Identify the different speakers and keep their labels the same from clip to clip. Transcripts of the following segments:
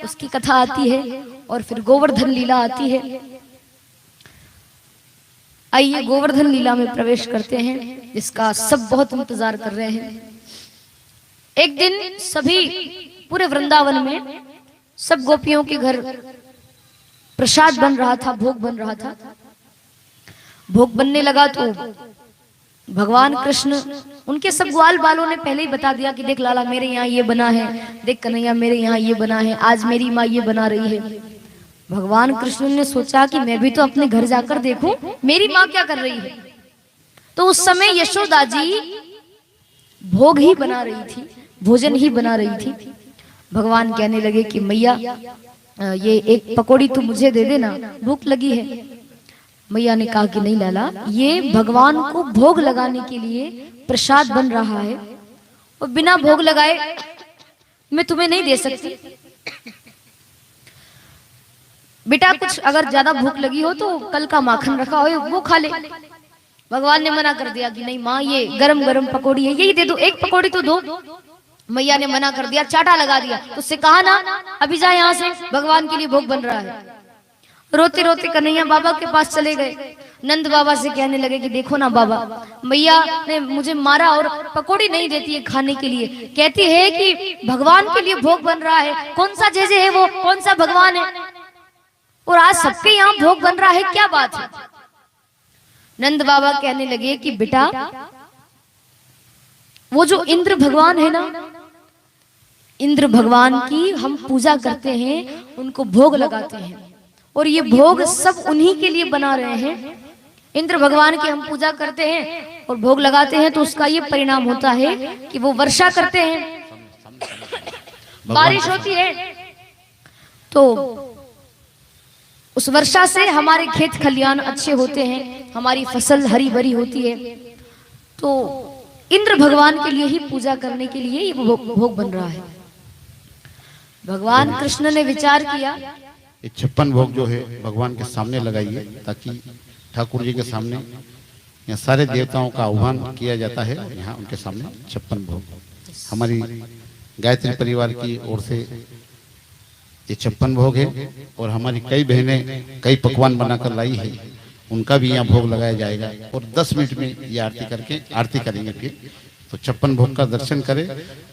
Speaker 1: उसकी कथा आती है और फिर गोवर्धन लीला आती है। आइए गोवर्धन लीला में प्रवेश करते हैं, जिसका सब बहुत इंतजार कर रहे हैं। एक दिन सभी पूरे वृंदावन में सब गोपियों के घर प्रसाद बन रहा था, भोग बन रहा था। भोग बनने लगा तो भगवान कृष्ण, उनके सब ग्वाल बालों ने पहले ही बता दिया कि देख लाला मेरे यहाँ ये बना है, देख कन्हैया मेरे यहाँ ये बना है, आज मेरी माँ ये बना रही है। भगवान कृष्ण ने सोचा कि मैं भी तो अपने घर जाकर देखूं मेरी माँ क्या कर रही है। तो उस समय यशोदा जी भोग ही बना रही थी, भोजन ही बना रही थी। भगवान कहने लगे कि मैया ये एक पकौड़ी तो मुझे दे देना, भूख लगी है। मैया ने कहा कि नहीं लाला, ये भगवान को भोग लगाने के लिए प्रसाद बन रहा है और बिना भोग लगाए मैं तुम्हें नहीं दे सकती। बेटा कुछ अगर ज्यादा भूख लगी हो तो कल का माखन रखा हो वो खा ले। भगवान ने मना कर दिया कि नहीं माँ, ये गरम गरम पकौड़ी है, यही दे दो, एक पकौड़ी तो दो। मैया ने मना कर दिया, चाटा लगा दिया। उससे कहा ना अभी जा यहाँ से, भगवान के लिए भोग बन रहा है। रोते रोते कन्हैया बाबा के पास चले गए। नंद बाबा से कहने लगे कि देखो ना बाबा, मैया ने मुझे मारा और पकौड़ी नहीं देती है खाने के लिए, कहती है कि भगवान के लिए भोग बन रहा है। कौन सा जैसे है वो, कौन सा भगवान है, और आज सबके यहाँ भोग बन रहा है, क्या बात है। नंद बाबा कहने लगे कि बेटा वो जो इंद्र भगवान है ना, इंद्र भगवान की हम पूजा करते हैं, उनको भोग लगाते हैं, और ये भोग सब उन्हीं के लिए बना रहे हैं। इंद्र भगवान की हम पूजा करते हैं और भोग लगाते हैं, तो उसका ये परिणाम होता है कि वो वर्षा करते हैं, बारिश होती है, तो उस वर्षा से हमारे खेत खलियान अच्छे होते हैं, हमारी फसल हरी भरी होती है। तो इंद्र भगवान के लिए ही पूजा करने के लिए ये भोग बन रहा है। भगवान कृष्ण ने विचार किया,
Speaker 2: 56 भोग जो है भगवान के सामने लगाइए, ताकि ठाकुर जी के सामने यहाँ सारे देवताओं का आह्वान किया जाता है। यहाँ उनके सामने 56 भोग हमारी गायत्री परिवार की ओर से ये 56 भोग है, और हमारी कई बहनें कई पकवान बनाकर लाई है, उनका भी यहाँ भोग लगाया जाएगा। और 10 मिनट में ये आरती करके आरती करेंगे फिर। तो 56 भोग का दर्शन करें,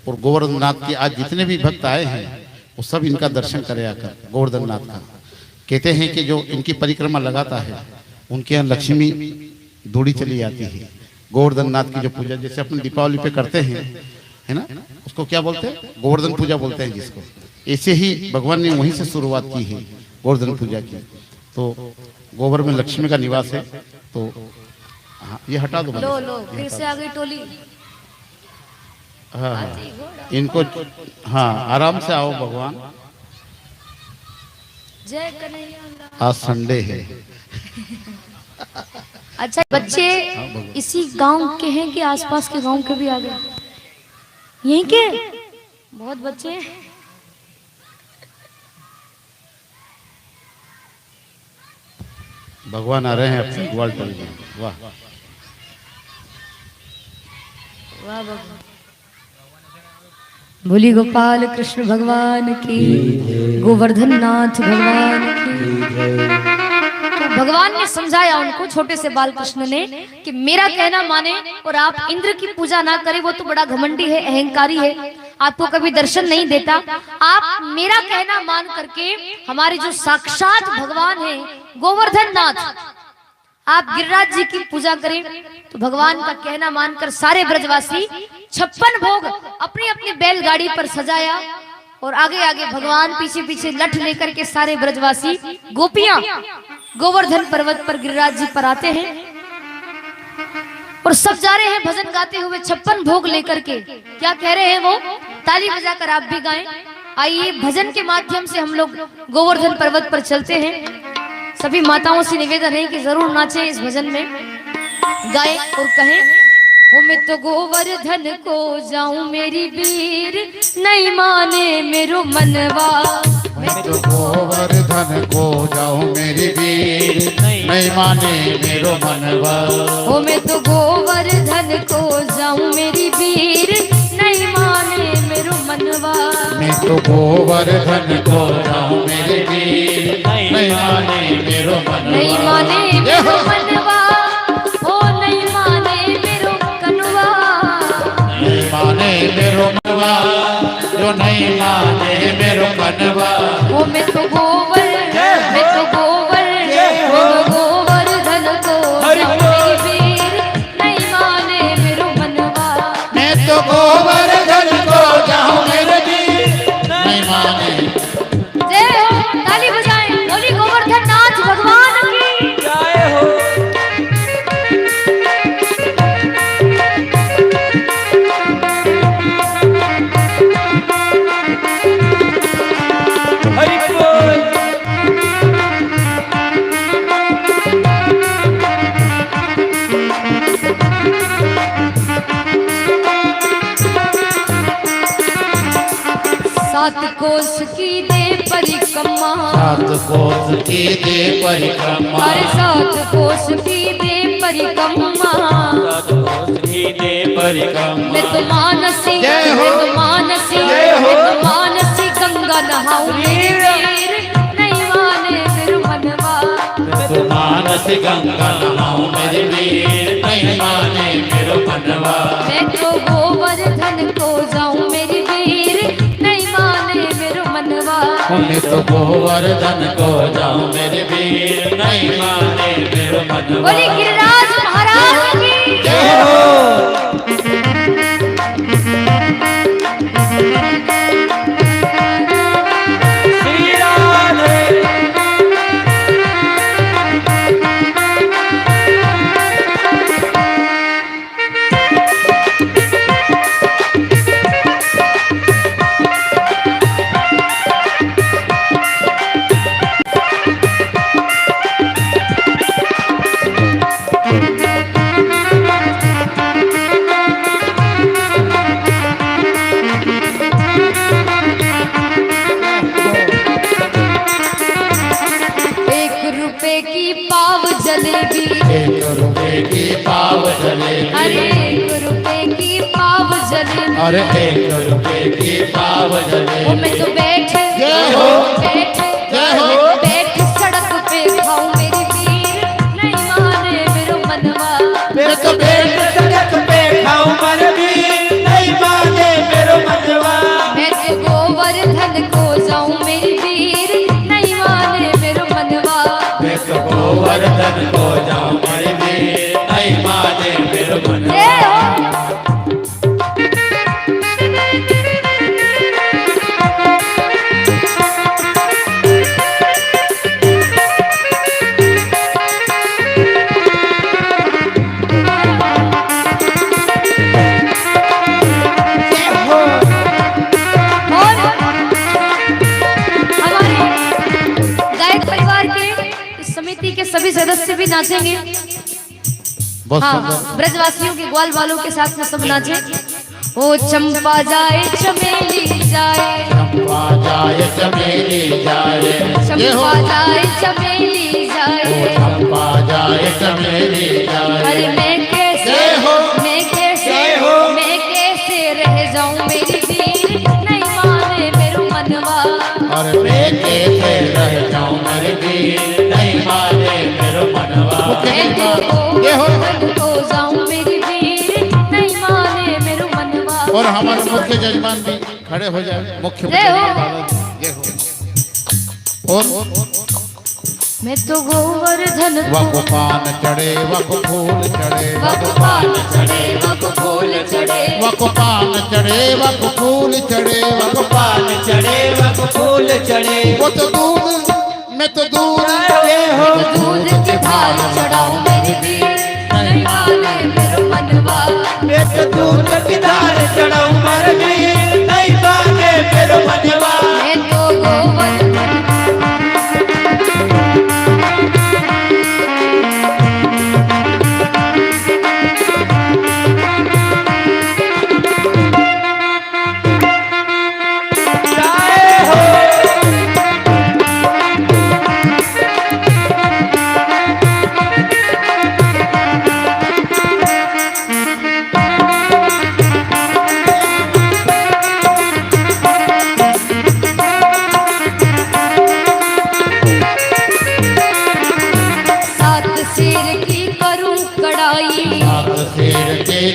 Speaker 2: और गोवर्धन नाथ के आज जितने भी भक्त आए हैं वो सब इनका दर्शन करे आकर। गोवर्धन नाथ का कहते हैं कि जो इनकी परिक्रमा लगाता है उनके यहाँ लक्ष्मी दौड़ी चली आती है। गोवर्धन नाथ की जो पूजा जैसे अपने दीपावली पे करते हैं, है ना, उसको क्या बोलते हैं, गोवर्धन पूजा बोलते हैं जिसको। ऐसे ही भगवान ने वहीं से शुरुआत की है गोवर्धन पूजा की। तो गोबर में लक्ष्मी का निवास है। तो हाँ, ये हटा दो,
Speaker 1: लो लो फिर से आ गई टोली।
Speaker 2: हाँ इनको, हाँ आराम से आओ भगवान।
Speaker 1: जय कन्हैया।
Speaker 2: आज संडे है।
Speaker 1: अच्छा बच्चे इसी गांव के हैं कि आसपास के गांव के भी आ गए? यहीं के बहुत बच्चे।
Speaker 2: भगवान आ रहे हैं अपने ग्वाल टोली में। वाह
Speaker 1: वाह भगवान। बोली गोपाल कृष्ण भगवान की, गोवर्धन नाथ भगवान की। तो भगवान ने समझाया उनको, छोटे से बाल कृष्ण ने, कि मेरा कहना माने और आप इंद्र की पूजा ना करें, वो तो बड़ा घमंडी है, अहंकारी है, आपको कभी दर्शन नहीं देता। आप मेरा कहना मान करके हमारे जो साक्षात भगवान है गोवर्धन नाथ, आप गिरिराज जी की पूजा करें। तो भगवान का कहना मानकर सारे ब्रजवासी 56 भोग अपनी अपनी बैलगाड़ी पर सजाया, और आगे आगे भगवान, पीछे पीछे लठ लेकर के सारे ब्रजवासी गोपियां गोवर्धन पर्वत पर गिरिराज जी पर आते हैं, और सब जा रहे हैं भजन गाते हुए 56 भोग लेकर के। क्या कह रहे हैं वो? ताली बजाकर आप भी गाएं। आइए भजन के माध्यम से हम लोग गोवर्धन पर्वत पर चलते हैं। सभी माताओं से निवेदन है कि जरूर नाचें इस भजन में, गाएं और कहें, हो मैं तो गोवर्धन को जाऊं मेरी वीर, नहीं माने मेरो मनवा।
Speaker 2: मैं तो गोवर्धन को जाऊं मेरी वीर, नहीं माने मेरो मनवा।
Speaker 1: हो मैं तो गोवर्धन को जाऊं मेरी वीर, नहीं माने मेरो मनवा।
Speaker 2: मैं तो गोवर्धन को जाऊं मेरे वीर, नहीं माने मेरो मनवा।
Speaker 1: नहीं माने मेरो मनवा, ओ नहीं माने मेरो कनुआ।
Speaker 2: नहीं माने मेरो मनवा, जो नहीं माने मेरो मनवा।
Speaker 1: ओ मैं तो गोवर्धन को जाऊं मेरे वीर, नहीं माने मेरो मनवा।
Speaker 2: मैं तो गोवर्धन को जाऊं मेरे वीर, नहीं माने।
Speaker 1: जय हो, ताली बजाएं, बोली गोवर्धन नाथ भगवान की
Speaker 3: जय हो। हरि बोल।
Speaker 1: सात कोस की दे परिक्रमा,
Speaker 2: सात कोस की दे परिक्रमा,
Speaker 1: अरे सात कोस की दे परिक्रमा।
Speaker 3: दे परिक्रमा।
Speaker 1: मैं तो मानसी,
Speaker 2: जय हो।
Speaker 1: मैं तो मानसी,
Speaker 3: जय हो।
Speaker 1: मैं तो मानसी गंगा नहाऊं मेरे वीर, नहीं माने मेरो मनवा।
Speaker 2: मैं तो मानस गंगा नहाऊं मेरे वीर, नहीं माने मेरो मनवा।
Speaker 1: मैं तो गोवर्धन को जाऊं मेरे वीर, नहीं माने मेरो मनवा।
Speaker 2: मैं तो गोवर्धन को जाऊं मेरे वीर, नहीं माने मेरो मनवा।
Speaker 1: बोली गिरिराज महाराज की
Speaker 2: जय हो।
Speaker 3: श्री राधे।
Speaker 1: ₹1 की पाव जलेबी,
Speaker 2: ₹1 की पाव जलेबी,
Speaker 1: अरे ₹1 की पाव जलेबी।
Speaker 2: अरे ₹1 की पाव
Speaker 1: ओ
Speaker 2: जलेबी।
Speaker 1: मैं तो बैठ
Speaker 2: जय हो।
Speaker 1: बैठ
Speaker 2: जय हो।
Speaker 1: बैठ सड़क पे खाऊं मेरे वीर, नहीं माने मेरो मनवा।
Speaker 2: मैं तो
Speaker 3: बैठ सड़क पे खाऊं मर भी, नहीं माने मेरो मनवा।
Speaker 1: मैं तो गोवर्धन को जाऊं मेरे वीर, नहीं माने मेरो मनवा।
Speaker 3: मैं तो गोवर्धन को जाऊं मर भी, नहीं माने मेरो मनवा।
Speaker 1: जय हो। और हमारे गायक परिवार के इस समिति के सभी सदस्य भी नाचेंगे।
Speaker 2: बहुत
Speaker 1: हाँ,
Speaker 2: सुंदर।
Speaker 1: ब्रजवासियों के ग्वाल वालों के साथ में सब नाचे। ओ चंपा जाए चमेली जाए,
Speaker 2: चंपा जाए चमेली जाए, ये हो।
Speaker 1: चंपा जाए चमेली जाए।
Speaker 2: चंपा जाए चमेली जाए।
Speaker 1: अरे मैं कैसे,
Speaker 2: जय हो।
Speaker 1: मैं कैसे,
Speaker 3: जय हो।
Speaker 1: मैं कैसे रह जाऊं मेरी वीर, नहीं माने मेरो मनवा।
Speaker 2: और मैं कैसे रह जाऊं मेरे वीर, नहीं माने मेरो मनवा।
Speaker 1: मैं तो
Speaker 2: ये हो।
Speaker 1: गोवर्धन को जाऊं मेरी वीर, नहीं माने मेरो मनवा।
Speaker 2: और हमारे मुख्य जजमान भी खड़े हो जाए। मुख्य
Speaker 1: जय हो।
Speaker 2: जय हो। और
Speaker 1: मैं तो गोवर्धन
Speaker 2: वक पान चढ़े वक फूल चढ़े,
Speaker 1: वक पान चढ़े वक फूल चढ़े।
Speaker 2: वक पान चढ़े वक फूल चढ़े, वक
Speaker 3: पान चढ़े वक फूल चढ़े।
Speaker 2: वो तो दूध, मैं तो दूध,
Speaker 3: जय हो।
Speaker 1: दूध के थाल चढ़ाऊं मेरी वीर, नहीं माने मेरो मनवा।
Speaker 3: मैं तो दूध की धार चढ़ाऊं मर भी, नहीं माने मेरो मनवा।
Speaker 1: मैं तो गोवर्धन
Speaker 3: जय हो।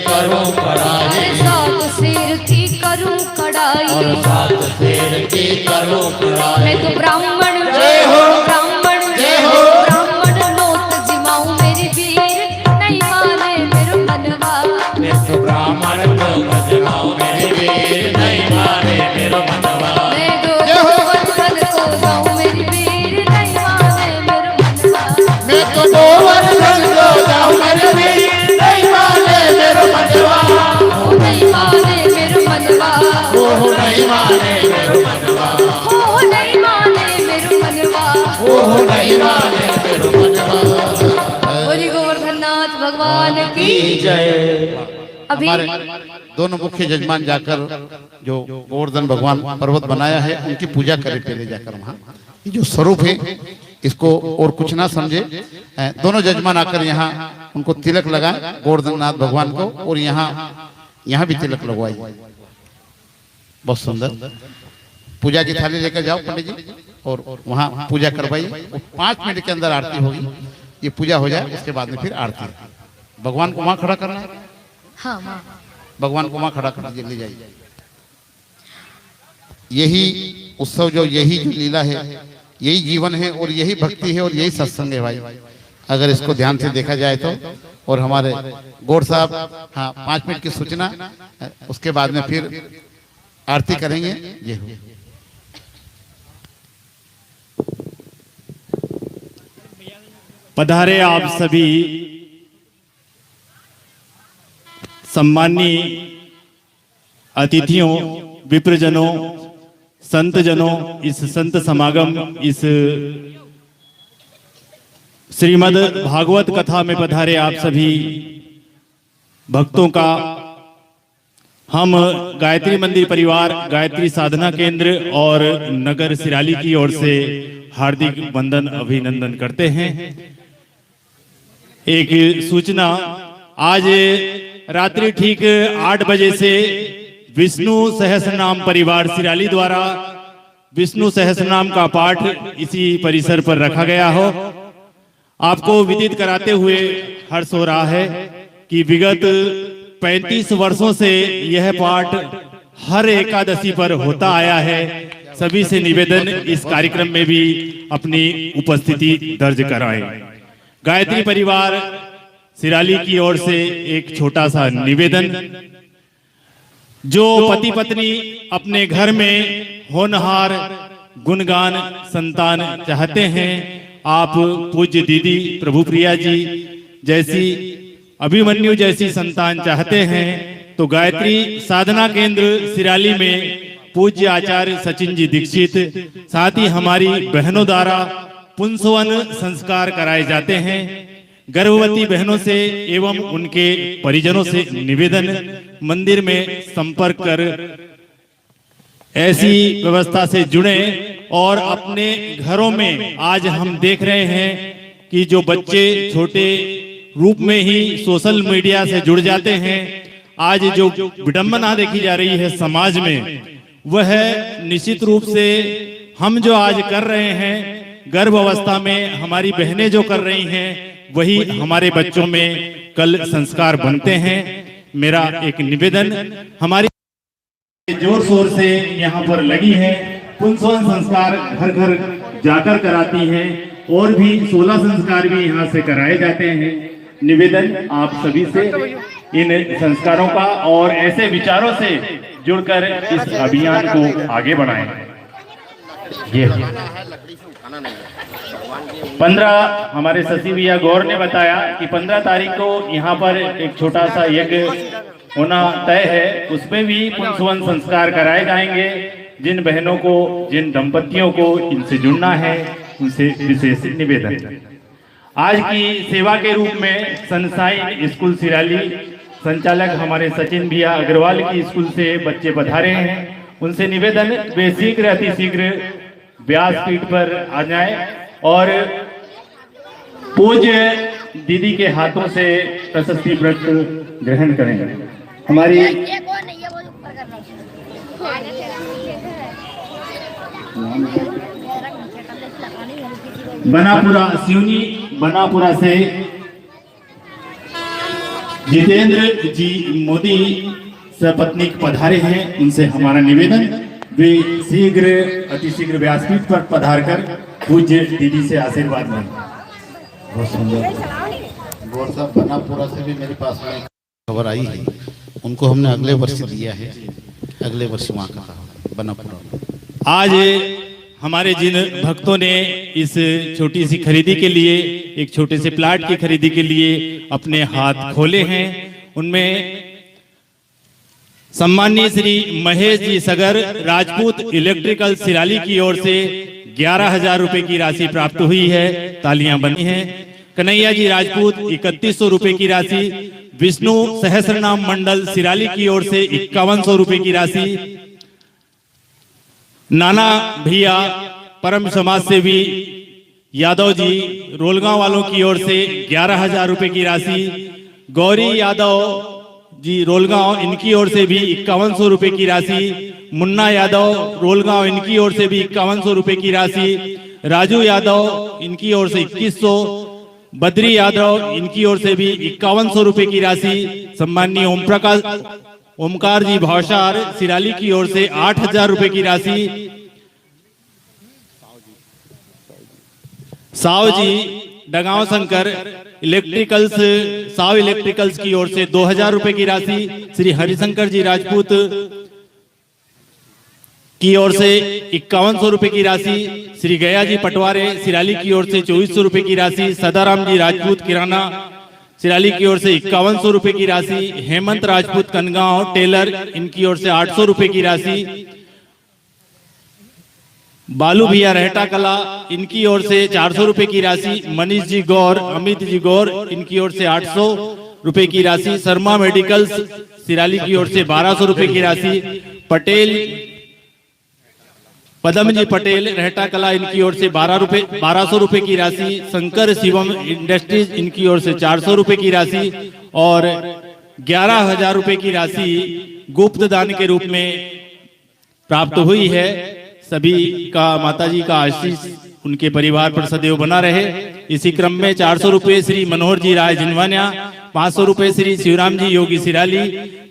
Speaker 3: करूं कढ़ाई,
Speaker 1: अरे 7 शेर की करूं कढ़ाई,
Speaker 3: और 7 शेर की करूं कढ़ाई।
Speaker 1: मैं तो ब्राह्मण
Speaker 3: जय हो,
Speaker 1: ब्राह्मण
Speaker 3: जय हो।
Speaker 1: ब्राह्मण नोत जिमाऊं मेरी वीर नहीं माने मेरे मनवा।
Speaker 3: मैं तो ब्राह्मण को बजवाऊं मेरी वीर नहीं माने मेरा मनवा।
Speaker 1: मैं गोवर्धन को जाऊं मेरी वीर नहीं माने मेरे मनवा।
Speaker 3: मैं तो गोवर्धन को जाऊं मेरी वीर नहीं माने मेरा मनवा।
Speaker 1: ओ नहीं माने मेरे मनवा,
Speaker 3: ओह नहीं माने मेरा मनवा,
Speaker 1: ओ नहीं माने मेरे मनवा।
Speaker 3: ओह नहीं माने मेरा मनवा।
Speaker 1: बोली गोवर्धननाथ भगवान की।
Speaker 3: की जय।
Speaker 1: अभी
Speaker 2: हमारे दोनों मुख्य जजमान जाकर जो गोवर्धन भगवान पर्वत बनाया है उनकी पूजा करें पहले जाकर वहाँ। ये जो स्वरूप है इसको और कुछ ना समझे, दोनों जजमान आकर यहाँ उनको तिलक लगाए गोवर्धननाथ भगवान को, और यहाँ भी तिलक लगवाई। बहुत सुंदर। पूजा की थाली लेकर जाओ पंडित जी और वहाँ पूजा करवाइए। 5 मिनट के अंदर आरती होगी। ये पूजा हो जाए उसके बाद में फिर आरती। भगवान को वहाँ खड़ा करना है।
Speaker 1: हाँ हाँ
Speaker 2: भगवान को वहाँ खड़ा कर दीजिए, ले जाइए। यही उत्सव जो यही जो लीला है यही जीवन है और यही भक्ति है और यही सत्संग है भाई, अगर इसको ध्यान से देखा जाए तो। और हमारे गौड़ साहब हाँ 5 मिनट की सूचना, उसके बाद में फिर आरती करेंगे। ये हो
Speaker 4: पधारे आप सभी सम्मानीय अतिथियों, विप्रजनों, संतजनों, इस संत समागम, इस श्रीमद् भागवत कथा में पधारे आप सभी भक्तों का हम गायत्री मंदिर परिवार, गायत्री साधना केंद्र और नगर सिराली की ओर से हार्दिक वंदन अभिनंदन करते हैं। एक सूचना, आज रात्रि ठीक 8 बजे से विष्णु सहस्रनाम परिवार सिराली द्वारा विष्णु सहस्रनाम का पाठ इसी परिसर पर रखा गया हो। आपको विदित कराते हुए हर्ष हो रहा है कि विगत 35 वर्षों से यह पाठ हर एकादशी पर होता आया है। सभी से निवेदन इस कार्यक्रम में भी अपनी उपस्थिति दर्ज कराएं। गायत्री परिवार सिराली की ओर से एक छोटा सा निवेदन, जो पति पत्नी अपने घर में होनहार गुणगान संतान चाहते हैं, आप पूज्य दीदी प्रभुप्रिया जी जैसी, अभिमन्यु जैसी संतान चाहते हैं, तो गायत्री साधना केंद्र सिराली में पूज्य आचार्य सचिन जी दीक्षित, साथ ही हमारी बहनों द्वारा पुंसवन संस्कार कराए जाते हैं। गर्भवती बहनों से एवं उनके परिजनों से निवेदन, मंदिर में संपर्क कर ऐसी व्यवस्था से जुड़े। और अपने घरों में आज हम देख रहे हैं कि जो बच्चे छोटे रूप में ही सोशल मीडिया से जुड़ जाते हैं, आज जो विडंबना देखी जा रही है समाज में, वह निश्चित रूप से हम जो आज कर रहे हैं, गर्भ अवस्था में हमारी बहनें जो कर रही हैं, वही हमारे बच्चों में कल संस्कार बनते हैं। मेरा एक निवेदन, हमारी जोर शोर से यहाँ पर लगी है, पुंसवन संस्कार घर घर जाकर कराती हैं और भी 16 संस्कार भी यहाँ से कराए जाते हैं। निवेदन आप सभी से इन संस्कारों का और ऐसे विचारों से जुड़कर इस अभियान को आगे बढ़ाएं। ये 15 हमारे शशि भैया गौर ने बताया कि 15 तारीख को यहाँ पर एक छोटा सा यज्ञ होना तय है, उसमें भी पुंसवन संस्कार कराए जाएंगे। जिन बहनों को, जिन दंपतियों को इनसे जुड़ना है, उनसे विशेष निवेदन। आज की सेवा के रूप में सनशाइन स्कूल सिराली संचालक हमारे सचिन भैया अग्रवाल की स्कूल से बच्चे पधारे हैं। उनसे निवेदन, वे शीघ्र अतिशीघ्र व्यासपीठ पर आ जाएं और पूज्य दीदी के हाथों से प्रशस्ति पत्र ग्रहण करें। हमारी बनापुरा सिवनी बनापुरा से जितेंद्र जी मोदी सपत्नीक पधारे हैं, उनसे हमारा निवेदन वे शीघ्र अतिशीघ्र व्यासपीठ पर पधार कर पूज्य दीदी से आशीर्वाद लें।
Speaker 2: बहुत सुंदर। गौर साहब बनापुरा से भी मेरे पास में खबर आई है, उनको हमने अगले वर्ष दिया है, अगले वर्ष वहाँ का बनापुरा।
Speaker 4: आज हमारे जिन भक्तों ने इस छोटी सी खरीदी के लिए, एक छोटे से प्लाट की खरीदी के लिए अपने हाथ खोले हैं, उनमें सम्माननीय श्री महेश जी सगर राजपूत इलेक्ट्रिकल सिराली की ओर से 11,000 रुपए की राशि प्राप्त हुई है, तालियां बनी हैं। कन्हैया जी राजपूत 3100 रुपए की राशि, विष्णु सहस्रनाम मंडल सिराली की ओर से 5100 रुपए की राशि, नाना भैया परम समाज सेवी यादव जी रोलगांव वालों की ओर से 11,000 रुपए की राशि, गौरी यादव जी रोलगांव इनकी ओर से भी 5100 रुपए की राशि, मुन्ना यादव रोलगांव इनकी ओर से भी 5100 रुपए की राशि, राजू यादव इनकी ओर से 2100, बद्री यादव इनकी ओर से भी 5100 रुपए की राशि, सम्माननीय ओमकार जी भावसार सिराली की ओर से 8,000 रुपए की राशि, साव जी डगांव शंकर इलेक्ट्रिकल्स साव इलेक्ट्रिकल्स की ओर से 2,000 रुपए की राशि, श्री हरिशंकर जी राजपूत की ओर से 5100 रुपए की राशि, श्री गया जी पटवारे सिराली की ओर से 2400 रुपए की राशि, सदाराम जी राजपूत किराना सिराली की ओर से 5100 रुपए की राशि, हेमंत राजपूत कनगांव टेलर इनकी ओर से 800 रुपए की राशि, बालू भैया रहटा कला इनकी ओर से 400 रुपए की राशि, मनीष जी गौर अमित जी गौर इनकी ओर से 800 रुपए की राशि, शर्मा मेडिकल्स सिराली की ओर से 1200 रुपए की राशि, पटेल पदम जी पटेल रहटा कला इनकी ओर से 1200 रुपए की राशि, शंकर शिवम इंडस्ट्रीज इनकी ओर से 400 रुपए की राशि और 11,000 रुपए की राशि गुप्त दान के रूप में प्राप्त हुई है। सभी का माताजी का आशीष उनके परिवार पर सदैव बना रहे। इसी क्रम में 400 रुपए श्री मनोहर जी राय जिनवानिया, 500 रुपए श्री शिवराम जी योगी सिराली,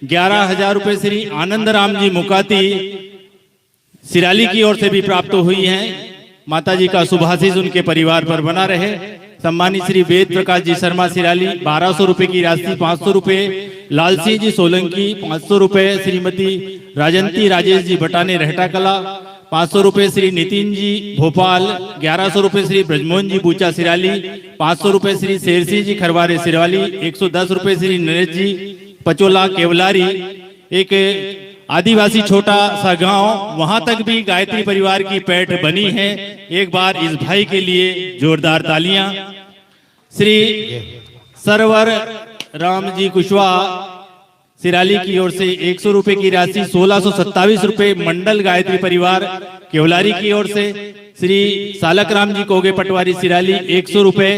Speaker 4: 11,000 रुपए श्री आनंद राम जी मुकाती सिराली की ओर से भी प्राप्त हुई हैं। माताजी का शुभाशीष उनके परिवार पर बना रहे। सम्मानित श्री वेद प्रकाश जी शर्मा सिराली 1200 रुपए की राशि, 500 रुपए लाल सिंह जी सोलंकी, 500 रुपए श्रीमती राजंती राजेश जी बटाने रहटा कला, 500 रुपए श्री नितिन जी भोपाल, 1100 रुपए श्री ब्रजमोहन जी बूचा सिराली, 500 रुपए श्री शेरसिंह जी खरवारे सिराली, 110 रुपए श्री नरेश जी पचोला केवलारी। एक आदिवासी छोटा सा गांव, वहां तक भी गायत्री परिवार की पैठ बनी है। एक बार इस भाई के लिए जोरदार तालियां। श्री सरवर राम जी कुशवाहा सिराली की ओर से 100 रुपए की राशि, 1627 रुपए मंडल गायत्री परिवार केवलारी की ओर से। श्री सालक राम जी कोगे पटवारी सिराली 100 रुपए,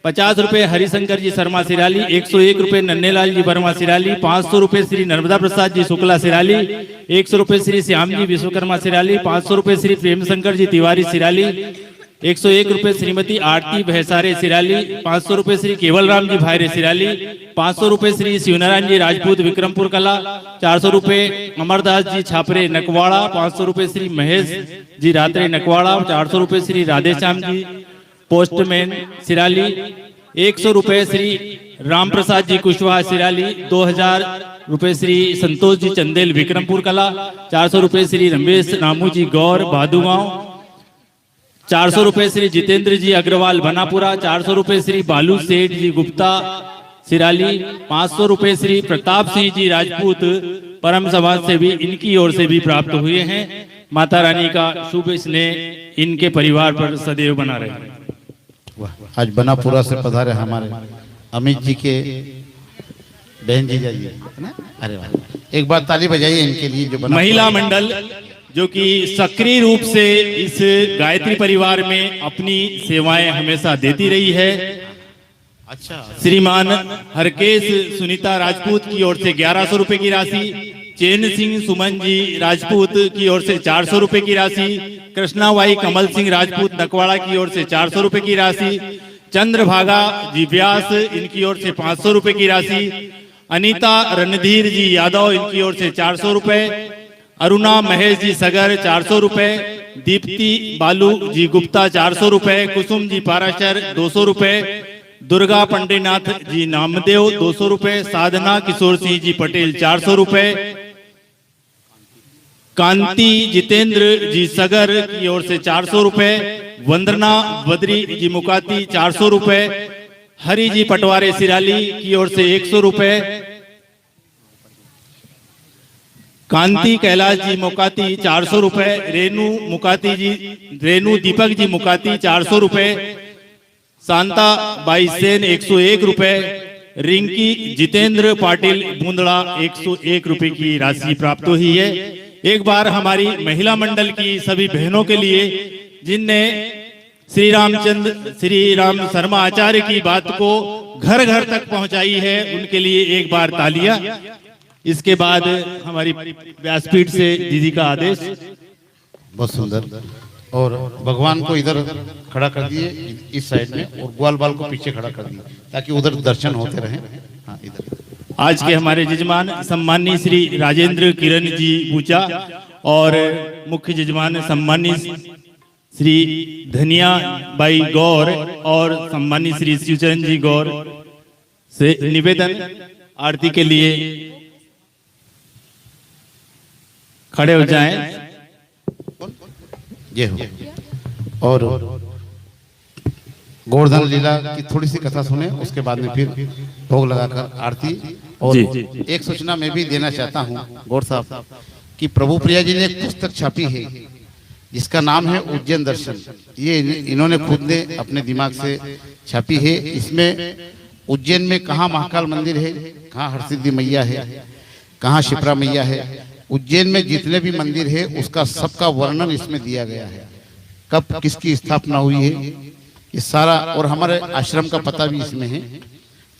Speaker 4: 50 रुपए हरिशंकर जी शर्मा सिराली, 101 रुपए नन्हेलाल जी वर्मा सिराली, 500 रुपए श्री नर्मदा प्रसाद जी शुक्ला सिराली, 100 रुपए श्री श्याम जी विश्वकर्मा सिराली, 500 रुपए श्री प्रेम शंकर जी तिवारी सिराली, 101 रुपए श्रीमती आरती भैसारे सिराली, 500 रुपए श्री केवल राम जी भाईरे सिराली, 500 रुपए श्री शिवनारायण जी राजपूत विक्रमपुर कला, 400 रुपए अमरदास जी छापरे नकवाड़ा, 500 रुपए श्री महेश जी रात्रे नकवाड़ा, 400 रुपए श्री राधेश्याम जी पोस्टमैन सिराली, 100 रुपए श्री राम प्रसाद जी कुशवाहा सिराली, 2000 रुपए श्री संतोष जी चंदेल विक्रमपुर कला, 400 रुपए श्री रमेश रामू जी गौर भादुगांव, 400 रुपए श्री जितेंद्र जी अग्रवाल बनापुरा, 400 रुपए श्री बालू सेठ जी गुप्ता सिराली, 500 रुपए श्री प्रताप सिंह जी राजपूत परम समाज से भी इनकी ओर से भी प्राप्त हुए हैं। माता रानी का शुभ स्नेह इनके परिवार पर सदैव बना रहे।
Speaker 2: आज बनापुरा से पधारे हमारे अमित जी के बहन जी जाइए, है ना? अरे वाह, एक बार ताली बजाइए इनके लिए जो
Speaker 4: महिला मंडल जो कि सक्रिय रूप से इस गायत्री परिवार में अपनी सेवाएं हमेशा देती रही है।
Speaker 2: अच्छा,
Speaker 4: श्रीमान हरकेश सुनीता राजपूत की ओर से 1100 रुपए की राशि, चैन सिंह सुमन जी राजपूत की ओर से 400 रुपए की राशि, कृष्णाबाई कमल सिंह राजपूत नकवाड़ा की ओर से 400 रुपए की राशि, चंद्रभागा जी व्यास इनकी ओर से 500 रुपए की राशि अनीता रणधीर जी यादव, इनकी ओर से 400 रुपए। अरुणा महेश जी सगर 400 रुपए। दीप्ति बालू जी गुप्ता 400 रुपए। कुसुम जी पाराशर 200 रुपए। दुर्गा पंडेनाथ जी नामदेव 200 रुपए। साधना किशोर सिंह जी पटेल 400 रुपए। कांति जितेंद्र जी सगर की ओर से 400 रुपए। वंदना बद्री जी मुकाती 400 रुपए। हरि जी पटवारे सिराली की ओर से 100 रुपए। कांति कैलाश जी मुकाती 400 रुपए। रेणु दीपक जी मुकाती 400 रुपए। शांता बाई सेन 101 रुपए। रिंकी जितेंद्र पाटिल बूंदड़ा 101 रुपए की राशि प्राप्त हुई है। एक बार हमारी महिला मंडल की सभी बहनों के लिए जिनने श्री राम शर्मा आचार्य की बात को घर घर तक पहुंचाई है, उनके लिए एक बार तालियां। इसके बाद हमारी व्यासपीठ से दीदी का आदेश।
Speaker 2: बहुत सुंदर। और भगवान को इधर खड़ा कर दिए इस साइड में, और ग्वाल बाल को पीछे खड़ा कर दिए ताकि उधर दर्शन होते रहे। हाँ, इधर।
Speaker 4: आज के हमारे जजमान सम्माननीय श्री राजेंद्र किरण जी बूचा और मुख्य जजमान सम्माननीय श्री धनिया बाई गौर और सम्माननीय श्री शिवचरण जी गौर से निवेदन, आरती के लिए खड़े हो जाएं।
Speaker 2: ये हो। और गोवर्धन लीला की थोड़ी सी कथा सुने, उसके बाद में फिर भोग लगाकर आरती। और एक सूचना मैं भी देना चाहता हूँ गौर साहब कि प्रभु प्रिया जी ने एक पुस्तक छापी है जिसका नाम है उज्जैन दर्शन। ये इन्होंने खुद ने अपने दिमाग से छापी है। इसमें उज्जैन में कहाँ महाकाल मंदिर है, कहाँ हरसिद्धि मैया है, कहाँ शिप्रा मैया है, उज्जैन में जितने भी मंदिर है उसका सबका वर्णन इसमें दिया गया है। कब किसकी स्थापना हुई है ये सारा, और हमारे आश्रम का पता भी इसमें है।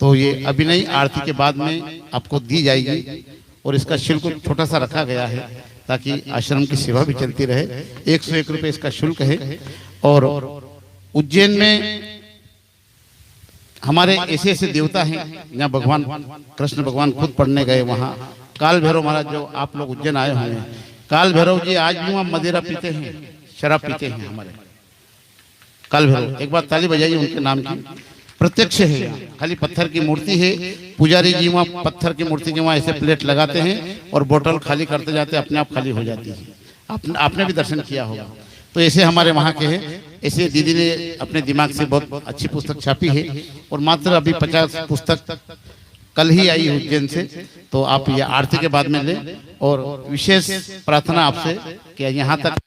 Speaker 2: तो ये अभिनय आरती के बाद में आपको दी जाएगी, और इसका शुल्क छोटा सा रखा गया है ताकि आश्रम की सेवा भी चलती रहे। 101 रुपए इसका शुल्क है। और उज्जैन में हमारे ऐसे ऐसे देवता हैं जहाँ भगवान कृष्ण भगवान खुद पढ़ने गए। वहाँ काल भैरव महाराज, जो आप लोग उज्जैन आए हुए हैं, काल भैरव जी आज भी वहाँ मदिरा पीते हैं, शराब पीते हैं हमारे काल भैरव। एक बार ताली बजाइए उनके नाम की। प्रत्यक्ष है यहाँ, खाली पत्थर की मूर्ति है। पुजारी जी वहाँ पत्थर की मूर्ति के वहाँ ऐसे प्लेट लगाते हैं और बोतल खाली करते जाते, अपने आप खाली हो जाती है। आपने भी दर्शन किया होगा। तो ऐसे हमारे वहाँ के हैं। ऐसे दीदी ने अपने दिमाग से बहुत अच्छी पुस्तक छापी है, और मात्र अभी 50 पुस्तक कल ही आई उज्जैन से। तो आप ये आरती के बाद में लें, और विशेष प्रार्थना आपसे कि यहाँ तक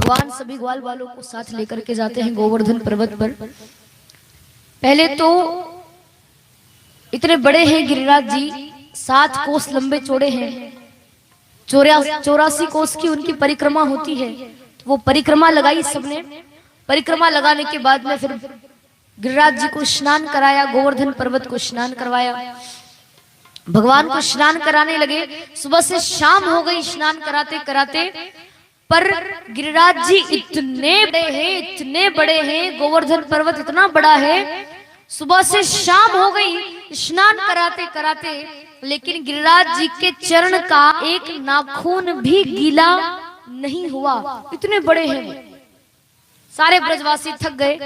Speaker 1: भगवान सभी ग्वाल वालों को साथ लेकर के जाते हैं गोवर्धन पर्वत पर। पहले तो इतने बड़े हैं गिरिराज जी, 7 कोस लंबे चौड़े हैं। 84 कोस की उनकी परिक्रमा होती है। वो परिक्रमा लगाई सबने। परिक्रमा लगाने के बाद में फिर गिरिराज जी को स्नान कराया, गोवर्धन पर्वत को स्नान करवाया। भगवान को स्नान कराने लगे। सुबह से शाम हो गई स्नान कराते कराते, पर गिरिराज जी इतने बड़े हैं, गोवर्धन पर्वत इतना बड़ा है। सुबह से शाम हो गई स्नान कराते कराते, लेकिन गिरिराज जी के चरण का एक नाखून भी गीला नहीं हुआ। इतने बड़े हैं वो। सारे ब्रजवासी थक गए,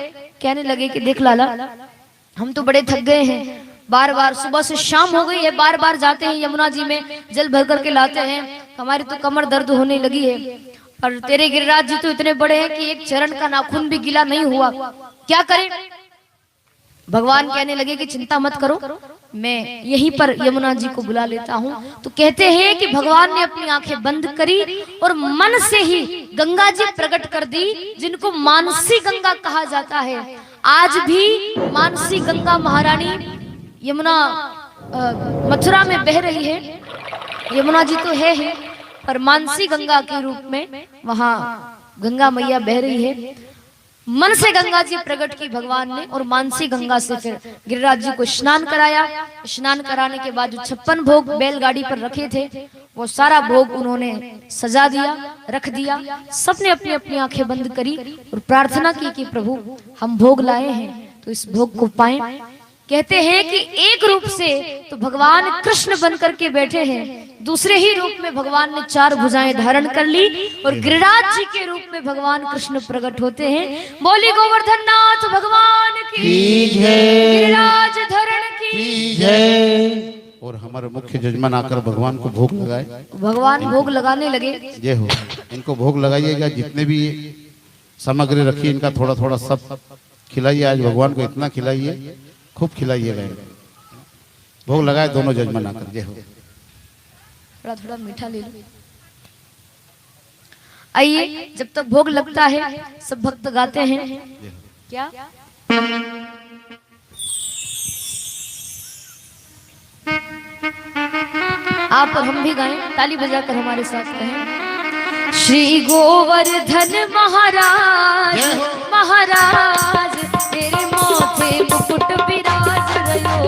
Speaker 1: कहने लगे कि देख लाला, हम तो बड़े थक गए हैं। बार बार सुबह से शाम हो गई है, बार बार जाते हैं यमुना जी में जल भर करके लाते हैं, हमारी तो कमर दर्द होने लगी है। और तेरे गिरिराज जी तो इतने बड़े हैं कि एक चरण का नाखून भी गीला नहीं हुआ, क्या करें? भगवान कहने लगे कि चिंता मत करो, मैं यहीं पर यमुना जी को बुला लेता हूँ। तो कहते हैं कि भगवान ने अपनी आंखें बंद करी और मन से ही गंगा जी प्रकट कर दी, जिनको मानसी गंगा कहा जाता है। आज भी मानसी गंगा महारानी यमुना मथुरा में बह रही है। यमुना जी तो है ही, पर मानसी गंगा के रूप में वहां गंगा मैया बह रही है। मन से गंगा जी प्रकट की भगवान ने और मानसी गंगा से फिर गिरिराज जी को स्नान कराया। स्नान कराने के बाद जो 56 भोग बैलगाड़ी पर रखे थे वो सारा भोग उन्होंने सजा दिया, रख दिया। सबने अपनी अपनी आंखें बंद करी और प्रार्थना की कि प्रभु हम भोग लाए हैं तो इस भोग को पाएं। कहते हैं कि एक रूप से तो भगवान कृष्ण बन करके बैठे हैं, दूसरे ही रूप में भगवान ने 4 भुजाएं धारण कर ली और गिरिराज जी के रूप में भगवान कृष्ण प्रकट होते हैं। बोली गोवर्धन नाथ भगवान की जय, गिरिराज धरण की जय।
Speaker 2: और हमारे मुख्य जजमान आकर भगवान को भोग लगाए।
Speaker 1: भगवान भोग लगाने लगे।
Speaker 2: जय हो। इनको भोग लगाइएगा, जितने भी सामग्री रखी इनका थोड़ा थोड़ा सब खिलाइए। आज भगवान को इतना खिलाइए, खूब खिलाइएगा। भोग लगाए दोनों जजमान आकर। जय हो।
Speaker 1: थोड़ा थोड़ा मीठा ले लो। आइए, जब तक भोग लगता है सब भक्त गाते हैं क्या? आप और हम भी गाएं, ताली बजाकर हमारे साथ कहें। श्री गोवर्धन महाराज महाराज तेरे माथे मुकुट विराज रहो।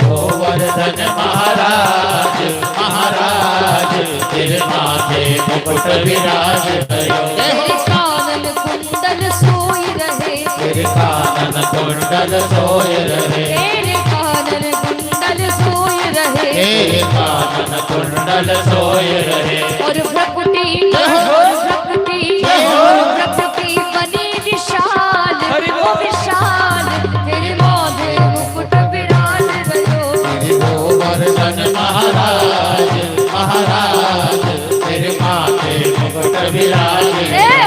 Speaker 3: गोवर्धन महाराज महाराज तेरे माथे मुकुट विराज रहो।
Speaker 1: तेरे कानन कुंडल सोई रहे।
Speaker 3: तेरे कानन कुंडल सोए रहे।
Speaker 1: तेरे कानन कुंडल सोई रहे।
Speaker 3: तेरे कानन कुंडल सोए रहे।
Speaker 1: और प्रकृति बनी विशाल, वो विशाल तेरे माथे मुकुट विराज रहो।
Speaker 3: गोवर्धन महाराज महाराज तेरे माथे मुकुट विराज रहो।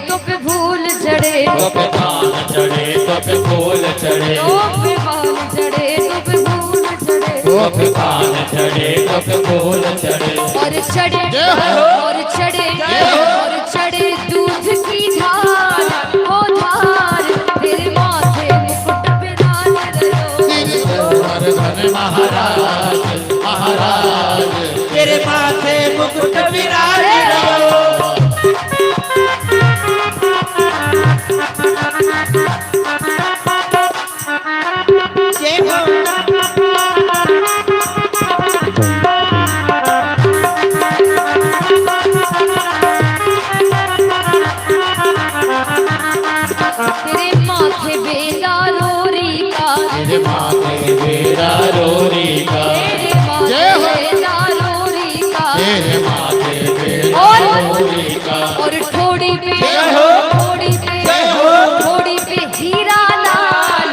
Speaker 1: तो पे फूल चढ़े,
Speaker 3: तो पे पान चढ़े, तो पे फूल चढ़े,
Speaker 1: तो पे पान चढ़े, तो पे फूल चढ़े,
Speaker 3: तो पे पान चढ़े, तो पे फूल चढ़े,
Speaker 1: और चढ़े और चढ़े और चढ़े दूध की धार, ओ धार तेरे माथे मुकुट विराज रहो।
Speaker 3: गोवर्धन महाराज महाराज तेरे माथे मुकुट विराज रहो।
Speaker 1: तेरे माथे बेला रोरी का,
Speaker 3: तेरे माथे बेड़ा रोरी का,
Speaker 1: तेरे माथे बेला रोरी का,
Speaker 3: तेरे माथे बेड़ा रोरी का,
Speaker 1: और ठोड़ी पे हीरा लाल,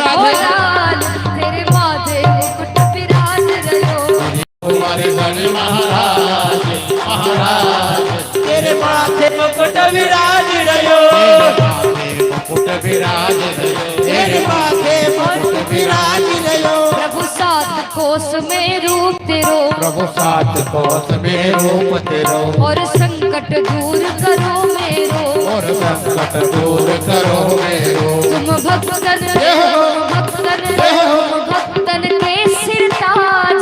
Speaker 1: ओ लाल तेरे माथे मुकुट विराज रहो।
Speaker 3: गोवर्धन महाराज महाराज तेरे माथे मुकुट विराज रहो। मुकुट विराज रहो, तेरे माथे मुकुट विराज रहो।
Speaker 1: प्रभु 7 कोस में रूप तेरो,
Speaker 3: प्रभु 7 कोस में रूप तेरो,
Speaker 1: और संकट दूर करो मेरो,
Speaker 3: और संकट दूर करो मेरो।
Speaker 1: तुम भक्तन के सिरताज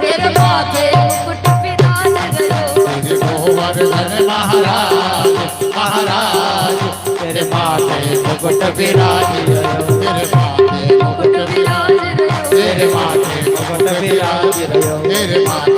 Speaker 1: तेरे माथे मुकुट विराज रहो।
Speaker 3: गोवर्धन महाराज महाराज तेरे माथे मुकुट विराज रहो। तेरे माथे मुकुट विराज रहो। तेरे माथे मुकुट विराज रहो। तेरे माथे